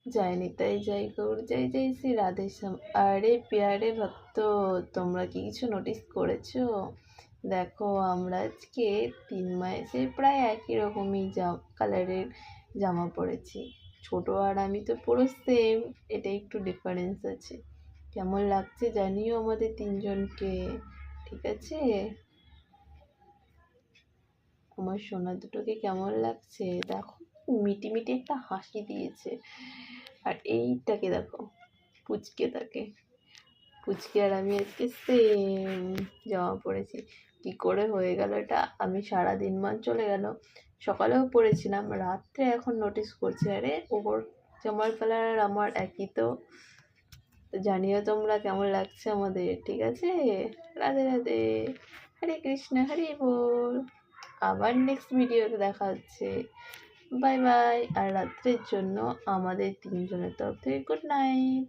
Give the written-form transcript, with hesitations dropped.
जय निताई जय गौर जय जय শ্রী রাধেশ্যাম। আরে প্যারে ভক্ত, তোমরা কি কিছু নোটিস করেছো? দেখো আমরা আজকে 3 মাসে প্রায় একই রকমই কালারের জামা পরেছি। ছোট আর আমি তো পুরো সেম, এটা একটু ডিফারেন্স আছে। কেমন লাগছে জানিও আমাদের তিনজনকে, ঠিক আছে? আমার সোনা দুটোকে কেমন লাগছে দেখো, মিটি মিটি একটা হাসি দিয়েছে। আর এইটাকে দেখো, পুচকে আর আমি আজকে সেম জামা পরেছি। কি করে হয়ে গেল এটা? আমি সারাদিন মান চলে গেল, সকালেও পরেছিলাম, রাত্রে এখন নোটিস করছি আরে ওর জামার কালার আর আমার একই তো। জানিও তোমরা কেমন লাগছে আমাদের, ঠিক আছে? রাধে রাধে, হরে কৃষ্ণ হরে বল। আবার নেক্সট ভিডিওতে দেখা হচ্ছে। Bye bye. আর রাত্রের জন্য আমাদের তিনজনের তরফ থেকে গুড নাইট।